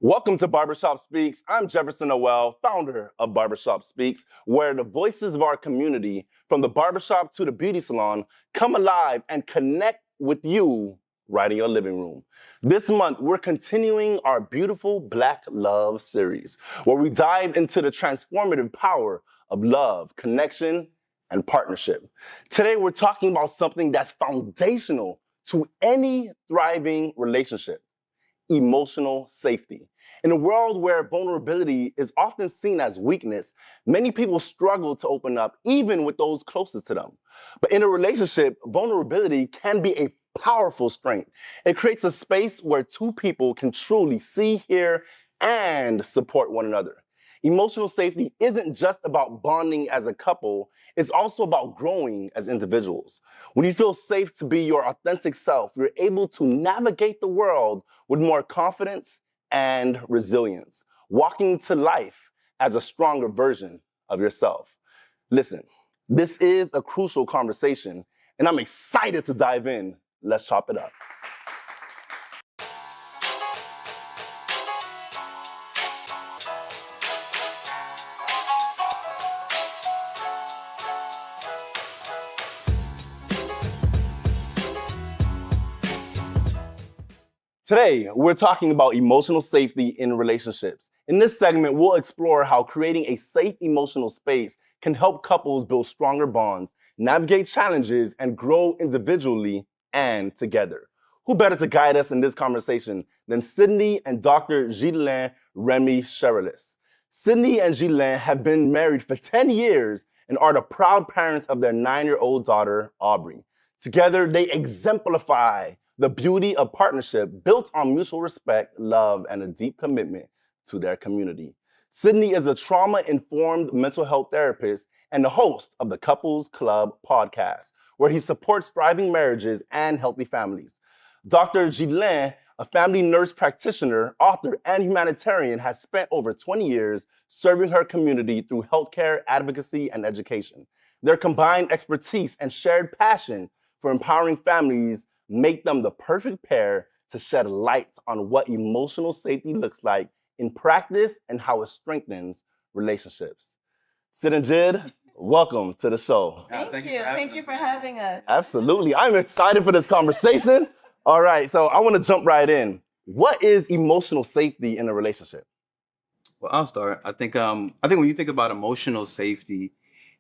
Welcome to Barbershop Speaks. I'm Jefferson Noel, founder of Barbershop Speaks, where the voices of our community, from the barbershop to the beauty salon, come alive and connect with you right in your living room. This month, we're continuing our beautiful Black Love series, where we dive into the transformative power of love, connection, and partnership. Today, we're talking about something that's foundational to any thriving relationship: emotional safety. In a world where vulnerability is often seen as weakness, many people struggle to open up even with those closest to them. But in a relationship, vulnerability can be a powerful strength. It creates a space where two people can truly see, hear, and support one another. Emotional safety isn't just about bonding as a couple, it's also about growing as individuals. When you feel safe to be your authentic self, you're able to navigate the world with more confidence and resilience, walking to life as a stronger version of yourself. Listen, this is a crucial conversation, and I'm excited to dive in. Let's chop it up. Today, we're talking about emotional safety in relationships. In this segment, we'll explore how creating a safe emotional space can help couples build stronger bonds, navigate challenges, and grow individually and together. Who better to guide us in this conversation than Sydney and Dr. Ghislaine Remy Cherelis? Sydney and Ghislaine have been married for 10 years and are the proud parents of their 9-year-old daughter, Aubrey. Together, they exemplify the beauty of partnership built on mutual respect, love, and a deep commitment to their community. Sydney is a trauma-informed mental health therapist and the host of the Couples Club podcast, where he supports thriving marriages and healthy families. Dr. Ghislaine, a family nurse practitioner, author, and humanitarian, has spent over 20 years serving her community through healthcare, advocacy, and education. Their combined expertise and shared passion for empowering families make them the perfect pair to shed light on what emotional safety looks like in practice and how it strengthens relationships. Sid and Jid, welcome to the show. Thank you. Thank you for having us. Absolutely. I'm excited for this conversation. All right, so I want to jump right in. What is emotional safety in a relationship? Well, I'll start. I think when you think about emotional safety,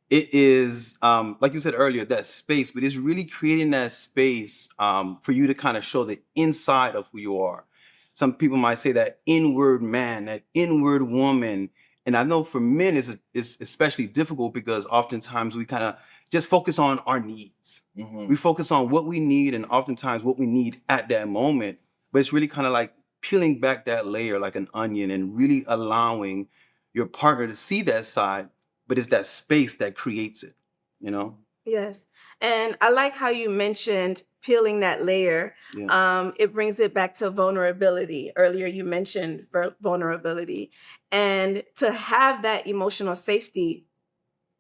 it is like you said earlier, that space, but it's really creating that space for you to kind of show the inside of who you are. Some people might say that inward man, that inward woman. And I know for men it's especially difficult because oftentimes we kind of just focus on our needs. Mm-hmm. We focus on what we need and oftentimes what we need at that moment. But it's really kind of like peeling back that layer like an onion and really allowing your partner to see that side, but it's that space that creates it, you know? Yes. And I like how you mentioned peeling that layer. Yeah. It brings it back to vulnerability. Earlier, you mentioned vulnerability. And to have that emotional safety,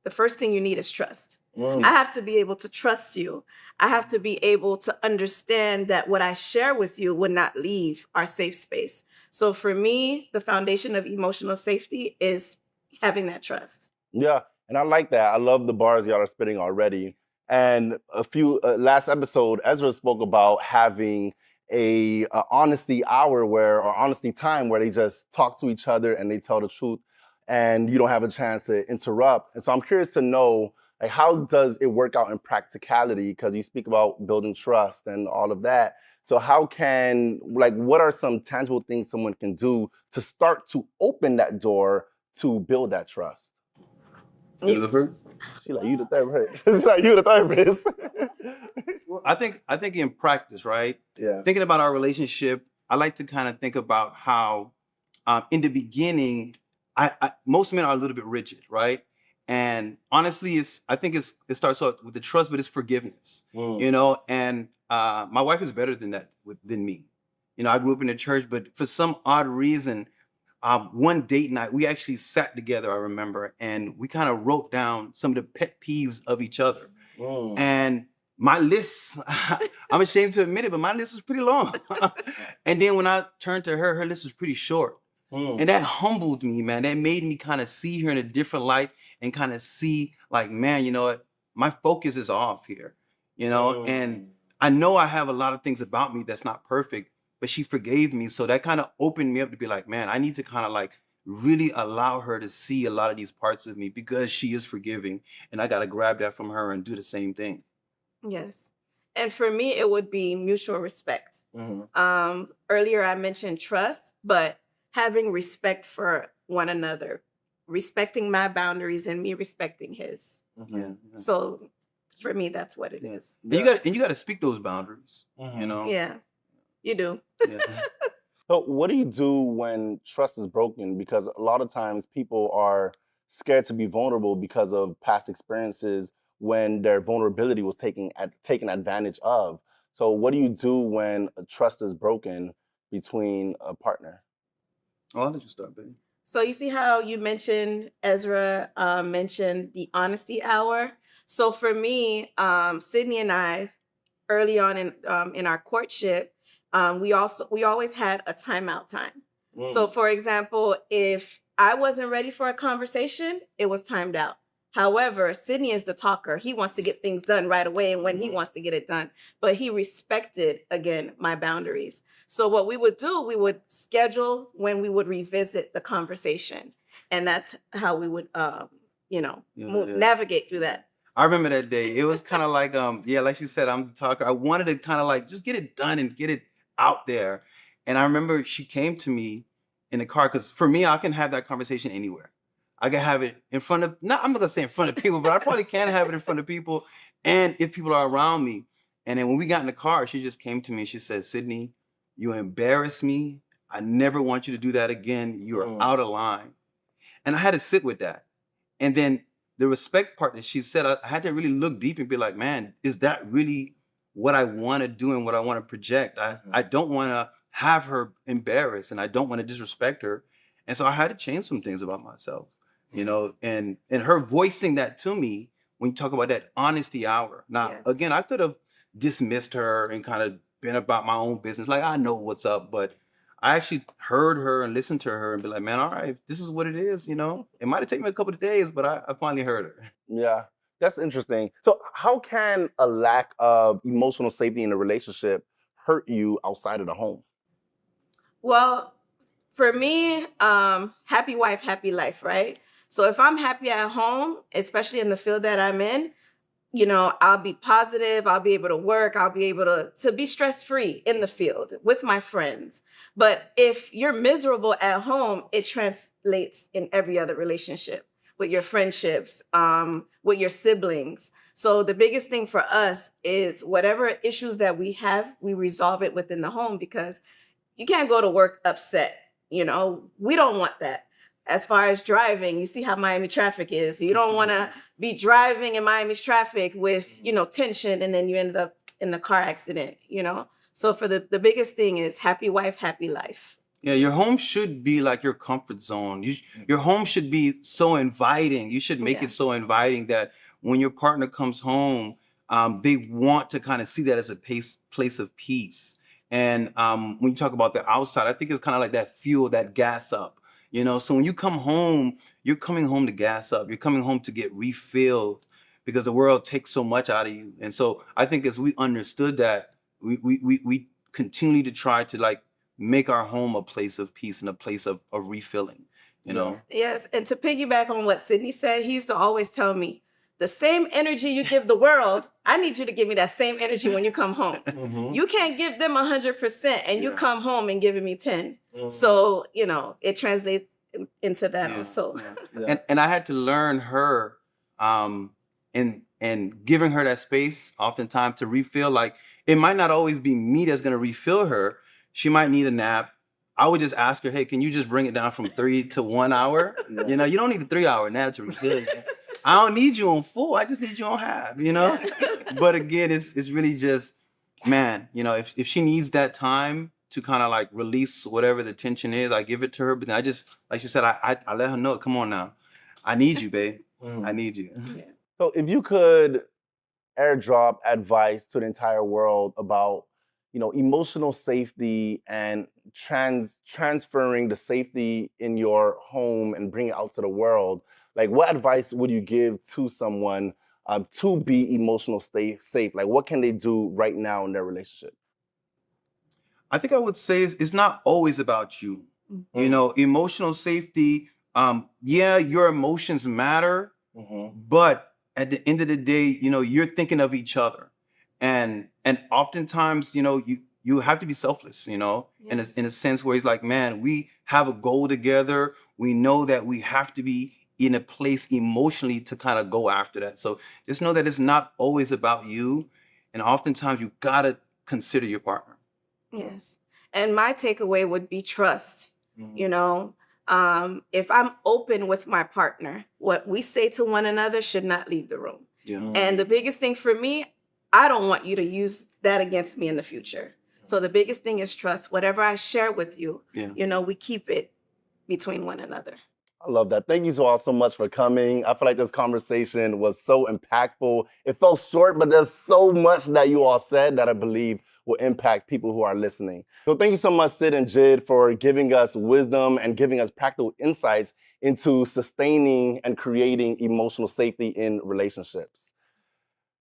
the first thing you need is trust. I have to be able to trust you. I have to be able to understand that what I share with you would not leave our safe space. So for me, the foundation of emotional safety is having that trust. Yeah, and I like that. I love the bars y'all are spitting already. And a few last episode, Ezra spoke about having a honesty hour or honesty time where they just talk to each other and they tell the truth, and you don't have a chance to interrupt. And so I'm curious to know, like, how does it work out in practicality? Because you speak about building trust and all of that. So what are some tangible things someone can do to start to open that door to build that trust? You the first? She like, you the therapist. She like, you the therapist. Well, I think in practice, right? Yeah. Thinking about our relationship, I like to kind of think about how in the beginning, most men are a little bit rigid, right? And honestly, I think it starts out with the trust, but it's forgiveness, you know? And my wife is better than that than me. You know, I grew up in the church, but for some odd reason, one date night, we actually sat together, I remember, and we kind of wrote down some of the pet peeves of each other. And my list, I'm ashamed to admit it, but my list was pretty long. And then when I turned to her list was pretty short. And that humbled me, man. That made me kind of see her in a different light and kind of see like, man, you know what? My focus is off here, you know? And I know I have a lot of things about me that's not perfect, but she forgave me. So that kind of opened me up to be like, man, I need to kind of like really allow her to see a lot of these parts of me because she is forgiving. And I got to grab that from her and do the same thing. Yes. And for me, it would be mutual respect. Earlier, I mentioned trust, but having respect for one another, respecting my boundaries and me respecting his. Yeah. So for me, that's what it is. And you got to speak those boundaries, you know? Yeah, you do. Yeah. So what do you do when trust is broken? Because a lot of times people are scared to be vulnerable because of past experiences when their vulnerability was taken advantage of. So what do you do when a trust is broken between a partner? Oh, I'll let you start, baby. So you see how you mentioned, Ezra mentioned the honesty hour. So for me, Sydney and I, early on in our courtship, we always had a timeout time. So for example, if I wasn't ready for a conversation, it was timed out. However, Sydney is the talker. He wants to get things done right away and when he wants to get it done. But he respected, again, my boundaries. So what we would do, we would schedule when we would revisit the conversation. And that's how we would, navigate through that. I remember that day. It was kind of like, like you said, I'm the talker. I wanted to kind of like just get it done and get it out there. And I remember she came to me in the car because for me, I can have that conversation anywhere. I can have it in front of, I'm not gonna say in front of people, but I probably can have it in front of people and if people are around me. And then when we got in the car, she just came to me and she said, Sydney, you embarrass me. I never want you to do that again. You are out of line. And I had to sit with that. And then the respect part that she said, I had to really look deep and be like, man, is that really what I want to do and what I want to project? I don't want to have her embarrassed and I don't want to disrespect her. And so I had to change some things about myself, you know, and her voicing that to me when you talk about that honesty hour. Now, again, I could have dismissed her and kind of been about my own business. Like, I know what's up, but I actually heard her and listened to her and be like, man, all right, this is what it is, you know? It might have taken me a couple of days, but I finally heard her. Yeah, that's interesting. So how can a lack of emotional safety in a relationship hurt you outside of the home? Well, for me, happy wife, happy life, right? So if I'm happy at home, especially in the field that I'm in, you know, I'll be positive, I'll be able to work, I'll be able to be stress-free in the field with my friends. But if you're miserable at home, it translates in every other relationship, with your friendships, with your siblings. So the biggest thing for us is whatever issues that we have, we resolve it within the home because you can't go to work upset. You know, we don't want that. As far as driving, you see how Miami traffic is. You don't want to be driving in Miami's traffic with, you know, tension and then you end up in a car accident, you know? So for the biggest thing is happy wife, happy life. Yeah, your home should be like your comfort zone. Your home should be so inviting. You should make it so inviting that when your partner comes home, they want to kind of see that as a place of peace. And when you talk about the outside, I think it's kind of like that fuel, that gas up. You know, so when you come home, you're coming home to gas up. You're coming home to get refilled because the world takes so much out of you. And so I think as we understood that, we continue to try to like make our home a place of peace and a place of refilling, you know? Yes. And to piggyback on what Sydney said, he used to always tell me, the same energy you give the world, I need you to give me that same energy when you come home. You can't give them 100% and you come home and giving me 10. So, you know, it translates into that also. And I had to learn her and giving her that space oftentimes to refill. Like, it might not always be me that's going to refill her. She might need a nap. I would just ask her, hey, can you just bring it down from 3 to 1 hour? You know, you don't need a 3-hour nap to refill you. I don't need you on full. I just need you on half, you know? But again, it's really just, man, you know, if she needs that time to kind of like release whatever the tension is, I give it to her. But then I just, like she said, I let her know, come on now. I need you, babe. I need you. So if you could airdrop advice to the entire world about, emotional safety and transferring the safety in your home and bring it out to the world, like what advice would you give to someone to be emotional safe? Like what can they do right now in their relationship? I think I would say it's not always about you. Emotional safety, yeah, your emotions matter, but at the end of the day, you're thinking of each other. And oftentimes, you have to be selfless, in a sense where it's like, man, we have a goal together. We know that we have to be in a place emotionally to kind of go after that. So just know that it's not always about you. And oftentimes you gotta consider your partner. Yes. And my takeaway would be trust. If I'm open with my partner, what we say to one another should not leave the room. And the biggest thing for me, I don't want you to use that against me in the future. So the biggest thing is trust. Whatever I share with you, we keep it between one another. I love that. Thank you all so much for coming. I feel like this conversation was so impactful. It felt short, but there's so much that you all said that I believe will impact people who are listening. So thank you so much, Sid and Jid, for giving us wisdom and giving us practical insights into sustaining and creating emotional safety in relationships.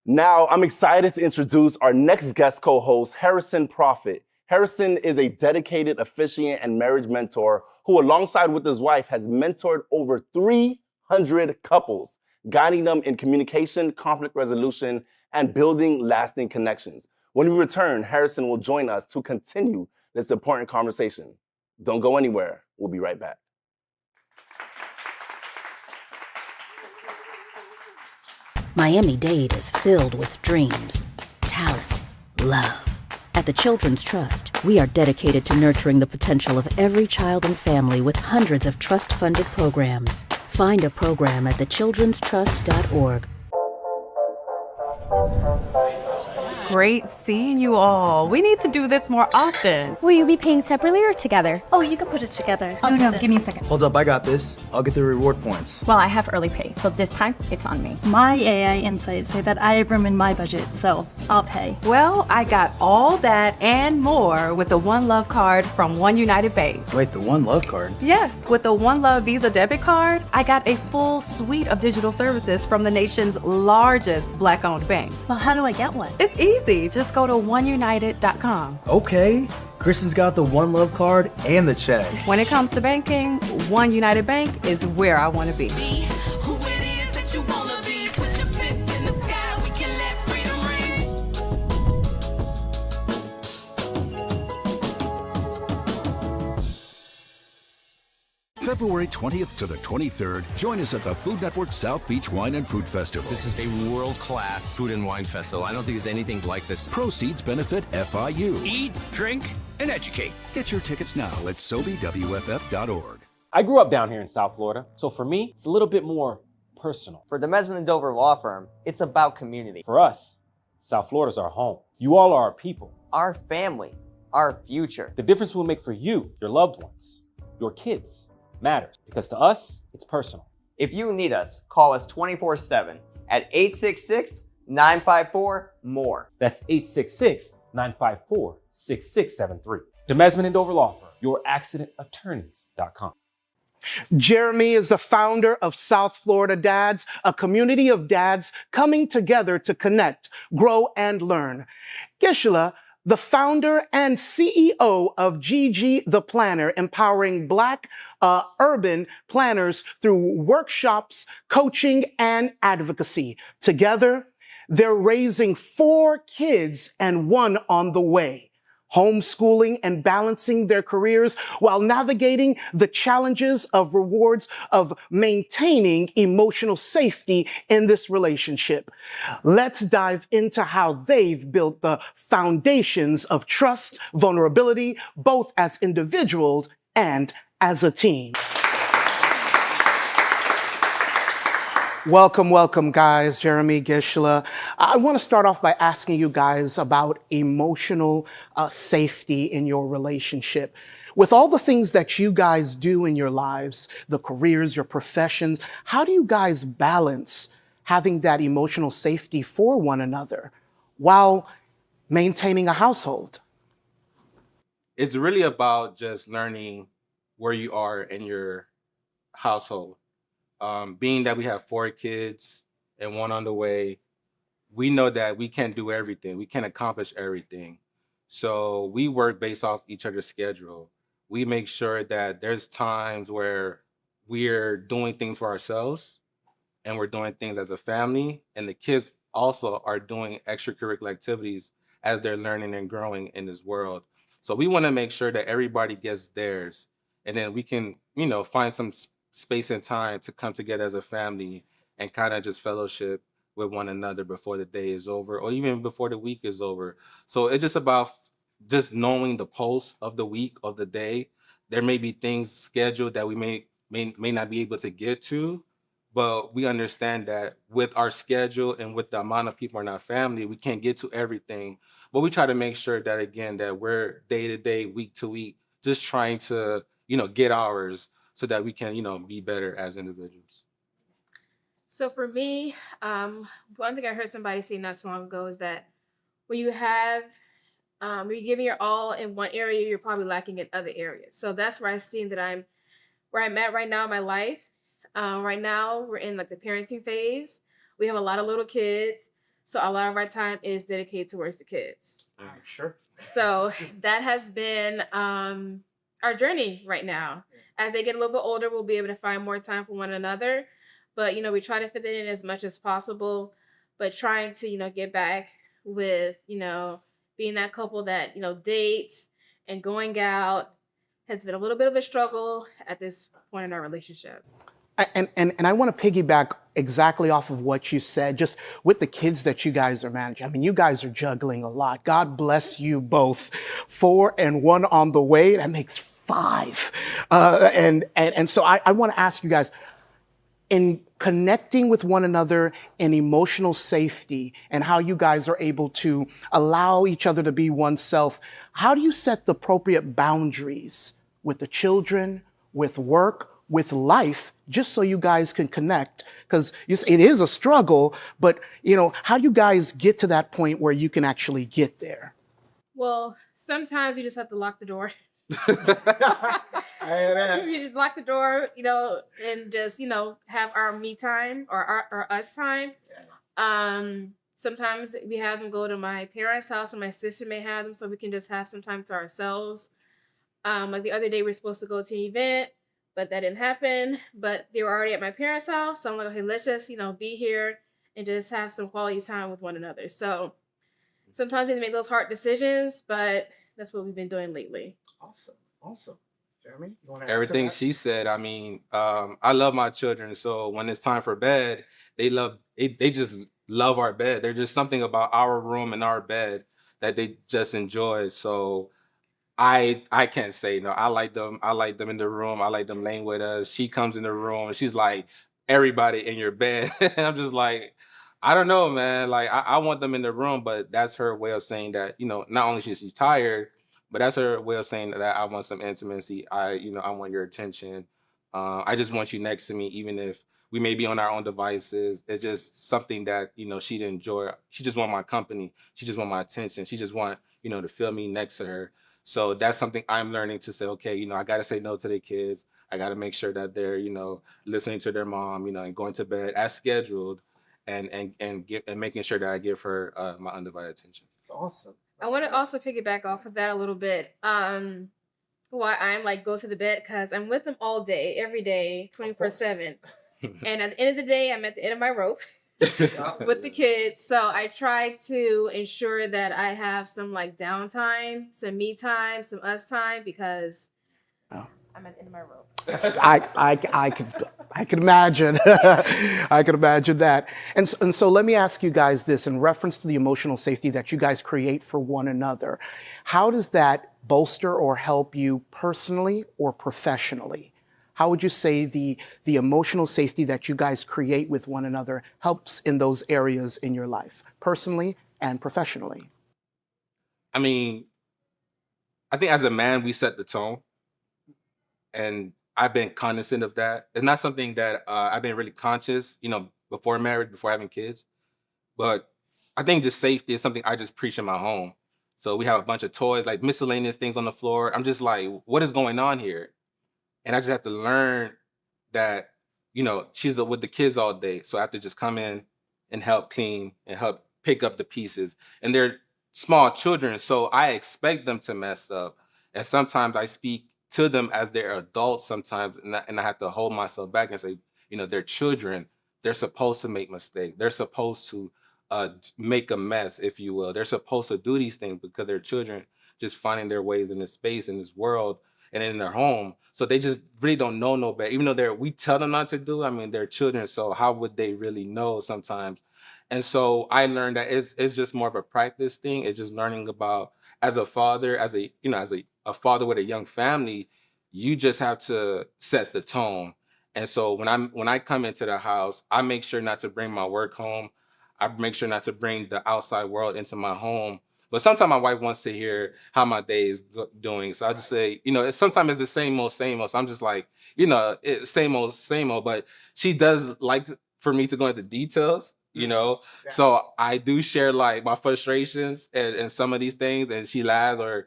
Now, I'm excited to introduce our next guest co-host, Harrison Prophet. Harrison is a dedicated officiant and marriage mentor who, alongside with his wife, has mentored over 300 couples, guiding them in communication, conflict resolution, and building lasting connections. When we return, Harrison will join us to continue this important conversation. Don't go anywhere. We'll be right back. Miami-Dade is filled with dreams, talent, love. At the Children's Trust, we are dedicated to nurturing the potential of every child and family with hundreds of trust-funded programs. Find a program at thechildrenstrust.org. Great seeing you all. We need to do this more often. Will you be paying separately or together? Oh, you can put it together. No, give me a second. Hold up, I got this. I'll get the reward points. Well, I have early pay, so this time it's on me. My AI insights say that I have room in my budget, so I'll pay. Well, I got all that and more with the One Love card from One United Bank. Wait, the One Love card? Yes, with the One Love Visa debit card, I got a full suite of digital services from the nation's largest Black-owned bank. Well, how do I get one? It's easy. Just go to oneunited.com. Okay. Kristen's got the One Love card and the check. When it comes to banking, One United Bank is where I want to be. Who it is that you wanna be? Put your fists in the sky. We can let freedom ring. February 20th to the 23rd, join us at the Food Network South Beach Wine and Food Festival. This is a world-class food and wine festival. I don't think there's anything like this. Proceeds benefit FIU. Eat, drink, and educate. Get your tickets now at SoBWFF.org. I grew up down here in South Florida, so for me, it's a little bit more personal. For the Mesman & Dover Law Firm, it's about community. For us, South Florida's our home. You all are our people. Our family. Our future. The difference we'll make for you, your loved ones, your kids, matters, because to us, it's personal. If you need us, call us 24/7 at 866-954-MORE. That's 866-954-6673. Demesman & Dover Law Firm, youraccidentattorneys.com. Jeremy is the founder of South Florida Dads, a community of dads coming together to connect, grow, and learn. Gisela, the founder and CEO of Gigi the Planner, empowering Black urban planners through workshops, coaching, and advocacy. Together, they're raising 4 kids and 1 on the way, homeschooling and balancing their careers while navigating the challenges of rewards of maintaining emotional safety in this relationship. Let's dive into how they've built the foundations of trust, vulnerability, both as individuals and as a team. Welcome, welcome, guys. Jeremy, Gisela. I want to start off by asking you guys about emotional safety in your relationship. With all the things that you guys do in your lives, the careers, your professions, how do you guys balance having that emotional safety for one another while maintaining a household? It's really about just learning where you are in your household. Being that we have 4 kids and one on the way, we know that we can't do everything. We can't accomplish everything. So we work based off each other's schedule. We make sure that there's times where we're doing things for ourselves and we're doing things as a family, and the kids also are doing extracurricular activities as they're learning and growing in this world. So we want to make sure that everybody gets theirs, and then we can, find some space and time to come together as a family and kind of just fellowship with one another before the day is over or even before the week is over. So it's just about just knowing the pulse of the week, of the day. There may be things scheduled that we may not be able to get to, but we understand that with our schedule and with the amount of people in our family, we can't get to everything. But we try to make sure that, again, that we're day to day, week to week, just trying to, get ours so that we can, be better as individuals. So for me, one thing I heard somebody say not so long ago is that when you have when you're giving your all in one area, you're probably lacking in other areas. So that's where I see that where I'm at right now in my life. Right now, we're in like the parenting phase. We have a lot of little kids, so a lot of our time is dedicated towards the kids. I'm sure. So that has been our journey right now. As they get a little bit older, we'll be able to find more time for one another. But we try to fit it in as much as possible. But trying to get back with being that couple that dates and going out has been a little bit of a struggle at this point in our relationship. And I want to piggyback exactly off of what you said, just with the kids that you guys are managing. I mean, you guys are juggling a lot. God bless you both. 4 and 1 on the way. That makes 5. And so I want to ask you guys, in connecting with one another in emotional safety and how you guys are able to allow each other to be oneself, how do you set the appropriate boundaries with the children, with work, with life, just so you guys can connect? Because it is a struggle, but how do you guys get to that point where you can actually get there? Well, sometimes you just have to lock the door. I hear that. You just lock the door, and just have our me time or our us time. Sometimes we have them go to my parents' house, and my sister may have them, so we can just have some time to ourselves. Like the other day, we were supposed to go to an event, but that didn't happen. But they were already at my parents' house, so I'm like, okay, let's just be here and just have some quality time with one another. So sometimes we have to make those hard decisions, but that's what we've been doing lately. Awesome. Jeremy, you want to Everything she said, I mean, I love my children. So when it's time for bed, they just love our bed. There's just something about our room and our bed that they just enjoy. So I can't say no. I like them. I like them in the room. I like them laying with us. She comes in the room and she's like, everybody in your bed. And I'm just like, I don't know, man. Like I want them in the room, but that's her way of saying that, not only is she tired, but that's her way of saying that I want some intimacy. I want your attention. I just want you next to me, even if we may be on our own devices. It's just something that, she'd enjoy. She just want my company. She just want my attention. She just want, to feel me next to her. So that's something I'm learning to say, okay, I got to say no to the kids. I got to make sure that they're, listening to their mom, and going to bed as scheduled and making sure that I give her my undivided attention. It's awesome. I want to also piggyback off of that a little bit. Why I'm like go to the bed, because I'm with them all day, every day, 24/7. And at the end of the day, I'm at the end of my rope with the kids. So I try to ensure that I have some like downtime, some me time, some us time, because I'm at the end of my rope. I could imagine. I could imagine that. And so let me ask you guys this in reference to the emotional safety that you guys create for one another. How does that bolster or help you personally or professionally? How would you say the emotional safety that you guys create with one another helps in those areas in your life, personally and professionally? I mean, I think as a man, we set the tone. And I've been cognizant of that. It's not something that I've been really conscious, before marriage, before having kids. But I think just safety is something I just preach in my home. So we have a bunch of toys, like miscellaneous things on the floor. I'm just like, what is going on here? And I just have to learn that, she's with the kids all day. So I have to just come in and help clean and help pick up the pieces. And they're small children, so I expect them to mess up. And sometimes I speak to them as they're adults sometimes, and I have to hold myself back and say, they're children. They're supposed to make mistakes. They're supposed to make a mess, if you will. They're supposed to do these things because they're children just finding their ways in this space, in this world, and in their home. So they just really don't know no better. Even though we tell them not to do, I mean, they're children, so how would they really know sometimes? And so I learned that it's just more of a practice thing. It's just learning about, as a father, as a father with a young family, you just have to set the tone. And so when I come into the house, I make sure not to bring my work home. I make sure not to bring the outside world into my home. But sometimes my wife wants to hear how my day is doing. So I just say, sometimes it's the same old, same old. So I'm just like, same old, same old. But she does like for me to go into details, Yeah. So I do share like my frustrations and some of these things, and she laughs, or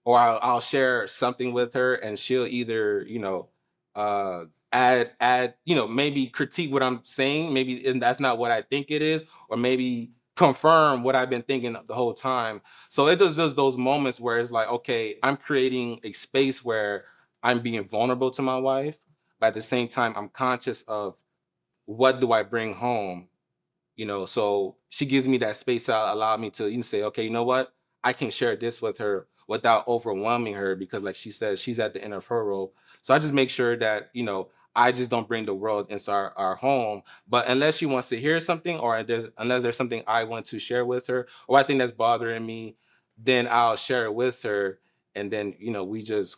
I'll share something with her, and she'll either, add, maybe critique what I'm saying, maybe and that's not what I think it is, or maybe confirm what I've been thinking the whole time. So it does just those moments where it's like, okay, I'm creating a space where I'm being vulnerable to my wife, but at the same time, I'm conscious of what do I bring home, so she gives me that space to allow me to say, okay, you know what? I can share this with her without overwhelming her, because like she said, she's at the end of her role. So I just make sure that, I just don't bring the world into our home. But unless she wants to hear something, or unless there's something I want to share with her, or I think that's bothering me, then I'll share it with her. And then, we just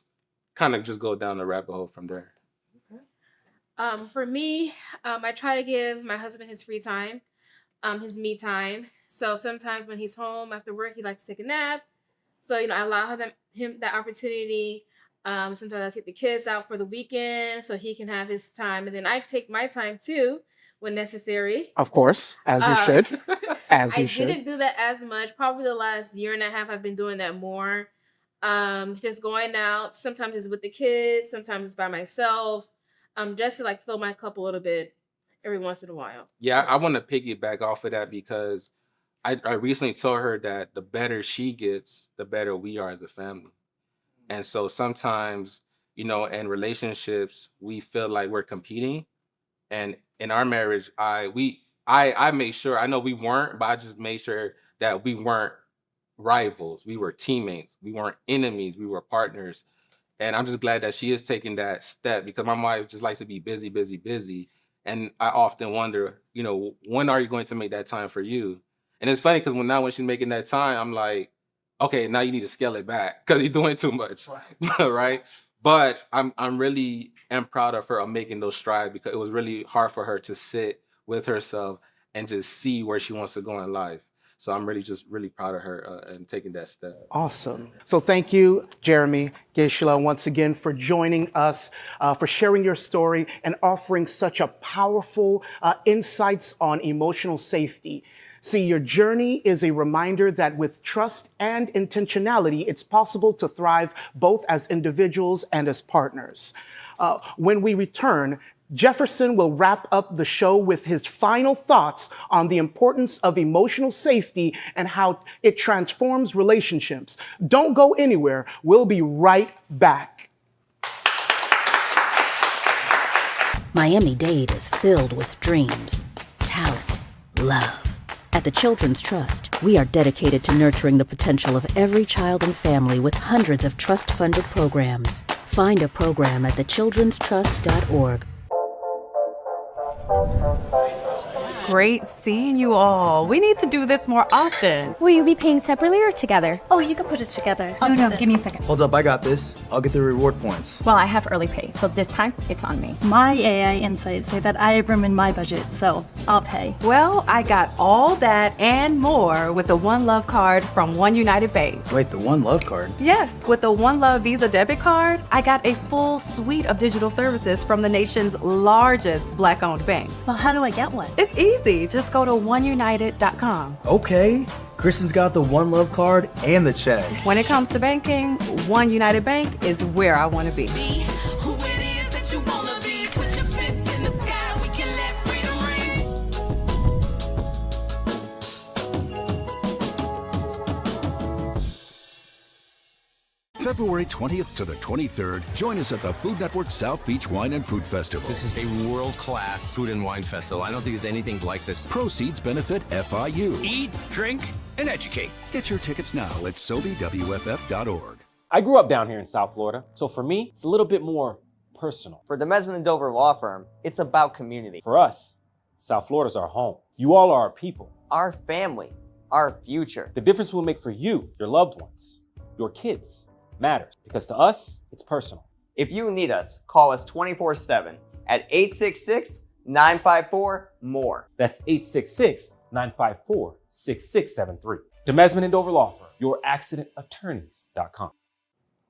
kind of just go down the rabbit hole from there. For me, I try to give my husband his free time, his me time. So sometimes when he's home after work, he likes to take a nap. So, I allow him that opportunity. Sometimes I take the kids out for the weekend so he can have his time. And then I take my time too when necessary. Of course, as you should. As you should. I didn't do that as much. Probably the last year and a half, I've been doing that more. Just going out. Sometimes it's with the kids. Sometimes it's by myself. Just to like fill my cup a little bit every once in a while. Yeah, I want to piggyback off of that, because I recently told her that the better she gets, the better we are as a family. And so sometimes, in relationships, we feel like we're competing. And in our marriage, I made sure, I know we weren't, but I just made sure that we weren't rivals. We were teammates. We weren't enemies. We were partners. And I'm just glad that she is taking that step, because my wife just likes to be busy, busy, busy. And I often wonder, when are you going to make that time for you? And it's funny because when she's making that time, I'm like, okay, now you need to scale it back because you're doing too much, right? But I'm really am proud of her of making those strides, because it was really hard for her to sit with herself and just see where she wants to go in life. So I'm really proud of her and taking that step. Awesome. So thank you, Jeremy, Gisela, once again for joining us, for sharing your story and offering such a powerful insights on emotional safety. See, your journey is a reminder that with trust and intentionality, it's possible to thrive both as individuals and as partners. When we return, Jefferson will wrap up the show with his final thoughts on the importance of emotional safety and how it transforms relationships. Don't go anywhere. We'll be right back. Miami-Dade is filled with dreams, talent, love. At the Children's Trust, we are dedicated to nurturing the potential of every child and family with hundreds of trust-funded programs. Find a program at thechildrenstrust.org. Great seeing you all. We need to do this more often. Will you be paying separately or together? Oh, you can put it together. No, give me a second. Hold up, I got this. I'll get the reward points. Well, I have early pay, so this time it's on me. My AI insights say that I have room in my budget, so I'll pay. Well, I got all that and more with the One Love card from One United Bank. Wait, the One Love card? Yes, with the One Love Visa debit card, I got a full suite of digital services from the nation's largest Black-owned bank. Well, how do I get one? It's easy. easy. Just go to oneunited.com. Okay, Kristen's got the One Love card and the check. When it comes to banking, One United Bank is where I want to be. Who it is that you wanna be? Put your fists in the sky, we can let freedom ring. February 20th to the 23rd, join us at the Food Network South Beach Wine and Food Festival. This is a world-class food and wine festival. I don't think there's anything like this. Proceeds benefit FIU. Eat, drink, and educate. Get your tickets now at SoBWFF.org. I grew up down here in South Florida, so for me, it's a little bit more personal. For the Mesman & Dover Law Firm, it's about community. For us, South Florida's our home. You all are our people. Our family. Our future. The difference we'll make for you, your loved ones, your kids, matters, because to us, it's personal. If you need us, call us 24/7 at 866-954-MORE. That's 866-954-6673. Demesman & Dover Law Firm, youraccidentattorneys.com.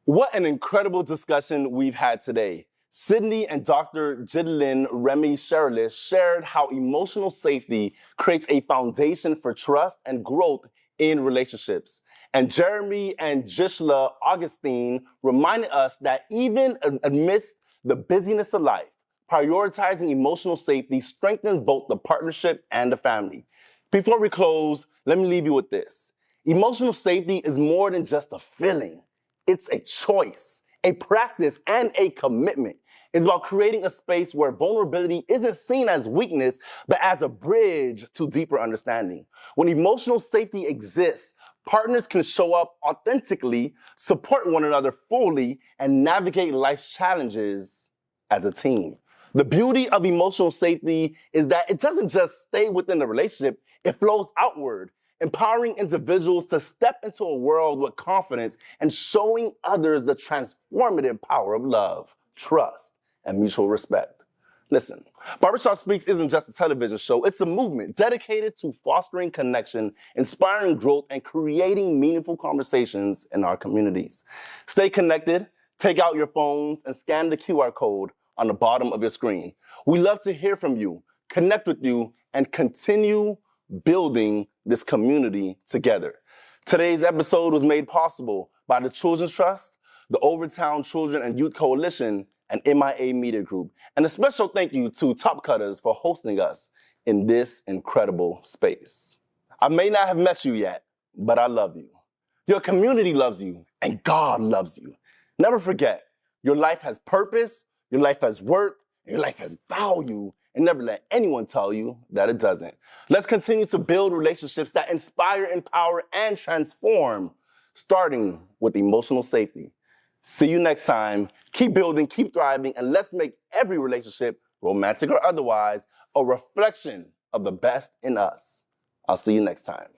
What an incredible discussion we've had today. Sydney and Dr. Jidlyn Remy Sherrillis shared how emotional safety creates a foundation for trust and growth in relationships. And Jeremy and Gisela Augustine reminded us that even amidst the busyness of life, prioritizing emotional safety strengthens both the partnership and the family. Before we close, let me leave you with this. Emotional safety is more than just a feeling. It's a choice, a practice, and a commitment. It's about creating a space where vulnerability isn't seen as weakness, but as a bridge to deeper understanding. When emotional safety exists, partners can show up authentically, support one another fully, and navigate life's challenges as a team. The beauty of emotional safety is that it doesn't just stay within the relationship, it flows outward, empowering individuals to step into a world with confidence and showing others the transformative power of love, trust, and mutual respect. Listen, Barbershop Speaks isn't just a television show, it's a movement dedicated to fostering connection, inspiring growth, and creating meaningful conversations in our communities. Stay connected, take out your phones, and scan the QR code on the bottom of your screen. We love to hear from you, connect with you, and continue building this community together. Today's episode was made possible by the Children's Trust, the Overtown Children and Youth Coalition, and MIA Media Group. And a special thank you to Top Cutters for hosting us in this incredible space. I may not have met you yet, but I love you. Your community loves you, and God loves you. Never forget, your life has purpose, your life has worth, and your life has value, and never let anyone tell you that it doesn't. Let's continue to build relationships that inspire, empower, and transform, starting with emotional safety. See you next time. Keep building, keep thriving, and let's make every relationship, romantic or otherwise, a reflection of the best in us. I'll see you next time.